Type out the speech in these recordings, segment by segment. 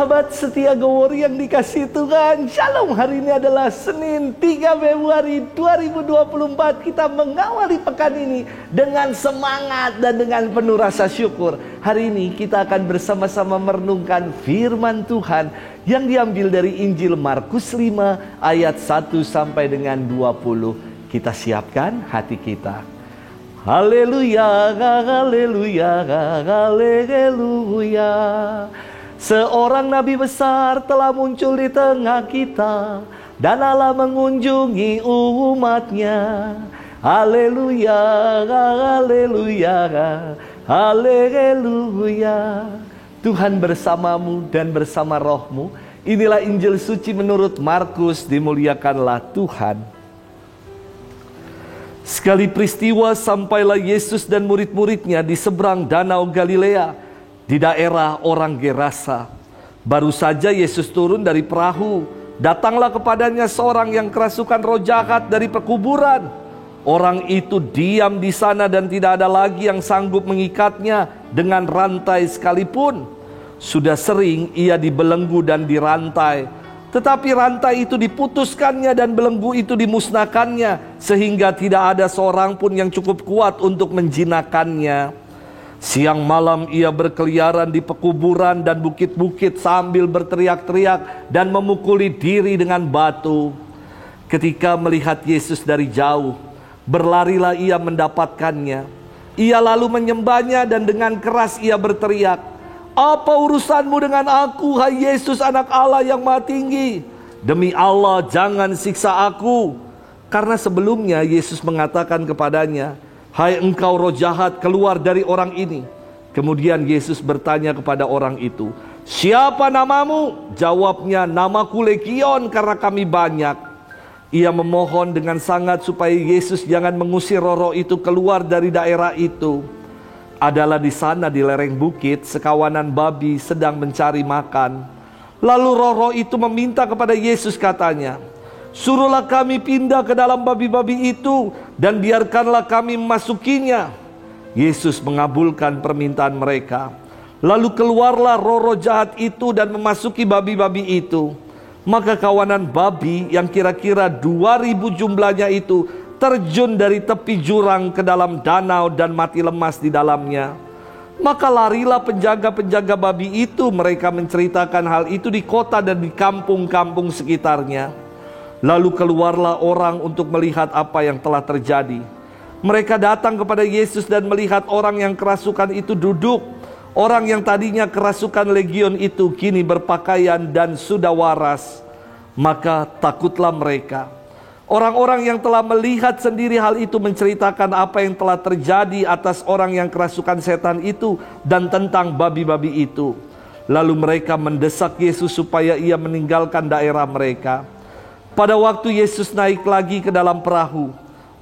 Sahabat setia Gowori yang dikasihi Tuhan, Shalom. Hari ini adalah Senin 3 Februari 2024. Kita mengawali pekan ini dengan semangat dan dengan penuh rasa syukur. Hari ini kita akan bersama-sama merenungkan firman Tuhan yang diambil dari Injil Markus 5 ayat 1 sampai dengan 20. Kita siapkan hati kita. Haleluya, haleluya, haleluya. Seorang nabi besar telah muncul di tengah kita, dan Allah mengunjungi umatnya. Haleluya, haleluya, haleluya. Tuhan bersamamu dan bersama rohmu. Inilah Injil suci menurut Markus. Dimuliakanlah Tuhan. Sekali peristiwa sampailah Yesus dan murid-muridnya di seberang danau Galilea, di daerah orang Gerasa. Baru saja Yesus turun dari perahu. Datanglah kepadanya seorang yang kerasukan roh jahat dari perkuburan. Orang itu diam di sana dan tidak ada lagi yang sanggup mengikatnya dengan rantai sekalipun. Sudah sering ia dibelenggu dan dirantai, tetapi rantai itu diputuskannya dan belenggu itu dimusnahkannya, sehingga tidak ada seorang pun yang cukup kuat untuk menjinakkannya. Siang malam ia berkeliaran di pekuburan dan bukit-bukit sambil berteriak-teriak dan memukuli diri dengan batu. Ketika melihat Yesus dari jauh, berlarilah ia mendapatkannya. Ia lalu menyembahnya dan dengan keras ia berteriak, "Apa urusanmu dengan aku, hai Yesus, anak Allah yang Maha Tinggi? Demi Allah, jangan siksa aku." Karena sebelumnya Yesus mengatakan kepadanya, "Hai engkau roh jahat, keluar dari orang ini." Kemudian Yesus bertanya kepada orang itu, "Siapa namamu?" Jawabnya, "Namaku Legion, karena kami banyak." Ia memohon dengan sangat supaya Yesus jangan mengusir roh-roh itu keluar dari daerah itu. Adalah di sana di lereng bukit, sekawanan babi sedang mencari makan. Lalu roh-roh itu meminta kepada Yesus, katanya, "Suruhlah kami pindah ke dalam babi-babi itu dan biarkanlah kami memasukinya." Yesus mengabulkan permintaan mereka. Lalu keluarlah roh-roh jahat itu dan memasuki babi-babi itu. Maka kawanan babi yang kira-kira 2000 jumlahnya itu terjun dari tepi jurang ke dalam danau dan mati lemas di dalamnya. Maka larilah penjaga-penjaga babi itu. Mereka menceritakan hal itu di kota dan di kampung-kampung sekitarnya. Lalu keluarlah orang untuk melihat apa yang telah terjadi. Mereka datang kepada Yesus dan melihat orang yang kerasukan itu duduk. Orang yang tadinya kerasukan legion itu kini berpakaian dan sudah waras. Maka takutlah mereka. Orang-orang yang telah melihat sendiri hal itu menceritakan apa yang telah terjadi atas orang yang kerasukan setan itu dan tentang babi-babi itu. Lalu mereka mendesak Yesus supaya ia meninggalkan daerah mereka. Pada waktu Yesus naik lagi ke dalam perahu,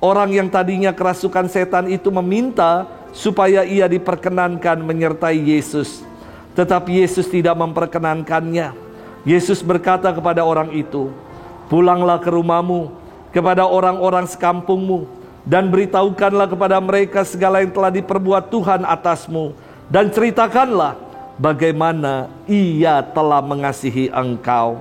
orang yang tadinya kerasukan setan itu meminta supaya ia diperkenankan menyertai Yesus. Tetapi Yesus tidak memperkenankannya. Yesus berkata kepada orang itu, "Pulanglah ke rumahmu, kepada orang-orang sekampungmu, dan beritahukanlah kepada mereka segala yang telah diperbuat Tuhan atasmu, dan ceritakanlah bagaimana Ia telah mengasihi engkau."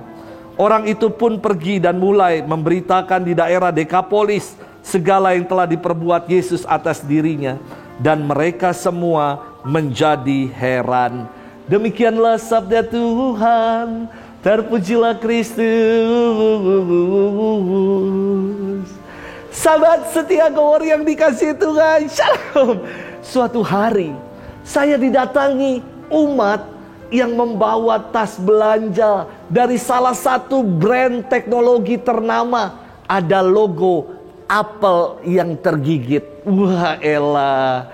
Orang itu pun pergi dan mulai memberitakan di daerah Dekapolis segala yang telah diperbuat Yesus atas dirinya, dan mereka semua menjadi heran. Demikianlah sabda Tuhan. Terpujilah Kristus. Sahabat setia Gowori yang dikasihi Tuhan, Shalom. Suatu hari saya didatangi umat yang membawa tas belanja dari salah satu brand teknologi ternama. Ada logo Apple yang tergigit. Wah elah.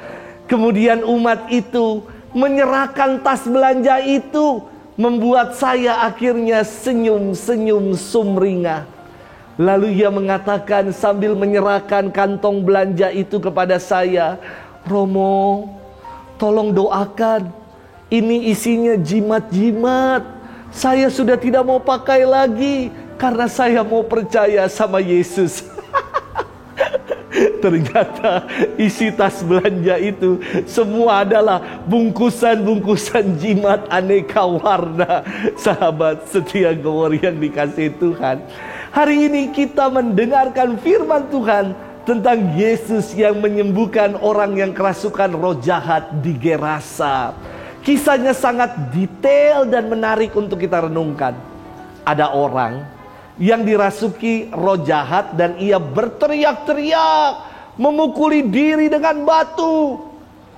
Kemudian umat itu menyerahkan tas belanja itu, membuat saya akhirnya senyum-senyum sumringah. Lalu ia mengatakan sambil menyerahkan kantong belanja itu kepada saya, "Romo, tolong doakan. Ini isinya jimat-jimat. Saya sudah tidak mau pakai lagi karena saya mau percaya sama Yesus." Ternyata isi tas belanja itu semua adalah bungkusan-bungkusan jimat aneka warna. Sahabat setia Gowor yang dikasihi Tuhan, hari ini kita mendengarkan firman Tuhan tentang Yesus yang menyembuhkan orang yang kerasukan roh jahat di Gerasa. Kisahnya sangat detail dan menarik untuk kita renungkan. Ada orang yang dirasuki roh jahat dan ia berteriak-teriak, memukuli diri dengan batu.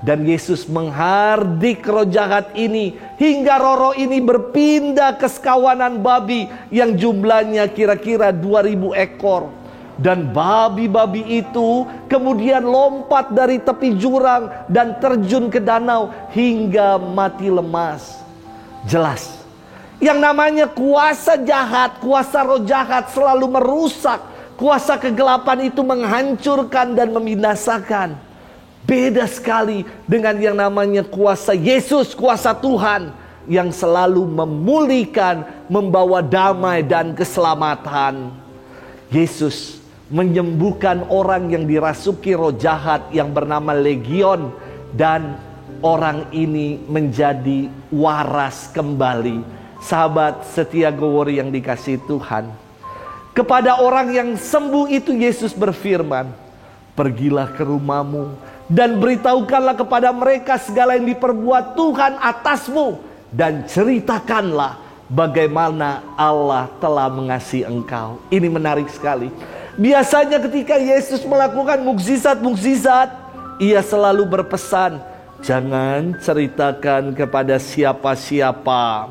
Dan Yesus menghardik roh jahat ini hingga roh ini berpindah ke sekawanan babi yang jumlahnya kira-kira 2000 ekor. Dan babi-babi itu kemudian lompat dari tepi jurang dan terjun ke danau hingga mati lemas. Jelas, yang namanya kuasa jahat, kuasa roh jahat selalu merusak. Kuasa kegelapan itu menghancurkan dan membinasakan. Beda sekali dengan yang namanya kuasa Yesus, kuasa Tuhan yang selalu memulihkan, membawa damai dan keselamatan. Yesus menyembuhkan orang yang dirasuki roh jahat yang bernama Legion, dan orang ini menjadi waras kembali. Sahabat setia Gowor yang dikasihi Tuhan, kepada orang yang sembuh itu Yesus berfirman, "Pergilah ke rumahmu dan beritahukanlah kepada mereka segala yang diperbuat Tuhan atasmu, dan ceritakanlah bagaimana Allah telah mengasihi engkau." Ini menarik sekali. Biasanya ketika Yesus melakukan mukjizat-mukjizat, ia selalu berpesan, "Jangan ceritakan kepada siapa-siapa.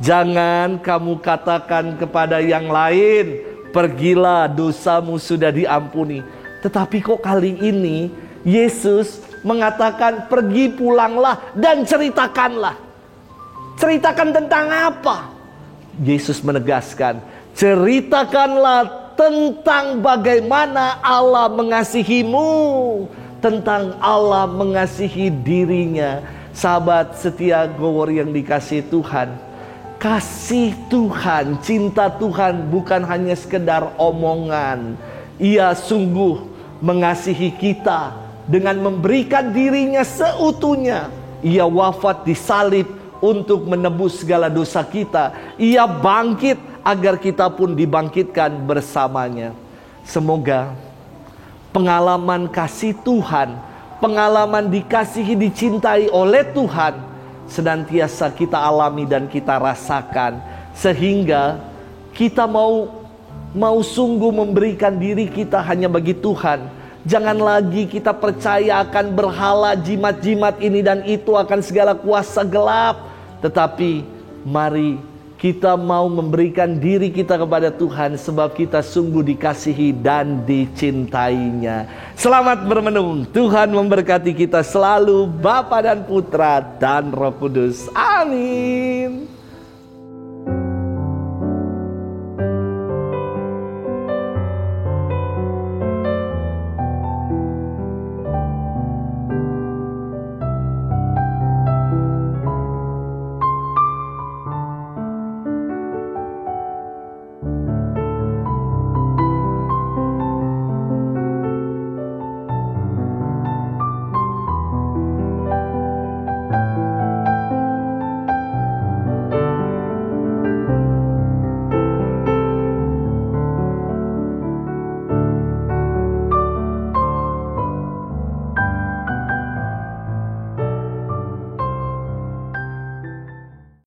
Jangan kamu katakan kepada yang lain, pergilah, dosamu sudah diampuni." Tetapi kok kali ini Yesus mengatakan, "Pergi, pulanglah dan ceritakanlah." Ceritakan tentang apa? Yesus menegaskan, ceritakanlah tentang bagaimana Allah mengasihimu, tentang Allah mengasihi dirinya. Sahabat setia Gowor yang dikasihi Tuhan, kasih Tuhan, cinta Tuhan bukan hanya sekedar omongan. Ia sungguh mengasihi kita dengan memberikan dirinya seutuhnya. Ia wafat di salib untuk menebus segala dosa kita. Ia bangkit agar kita pun dibangkitkan bersamanya. Semoga pengalaman kasih Tuhan, pengalaman dikasihi, dicintai oleh Tuhan, senantiasa kita alami dan kita rasakan, sehingga kita mau sungguh memberikan diri kita hanya bagi Tuhan. Jangan lagi kita percaya akan berhala, jimat-jimat ini dan itu, akan segala kuasa gelap. Tetapi mari kita mau memberikan diri kita kepada Tuhan, sebab kita sungguh dikasihi dan dicintainya. Selamat bermenung. Tuhan memberkati kita selalu, Bapa dan Putra dan Roh Kudus. Amin.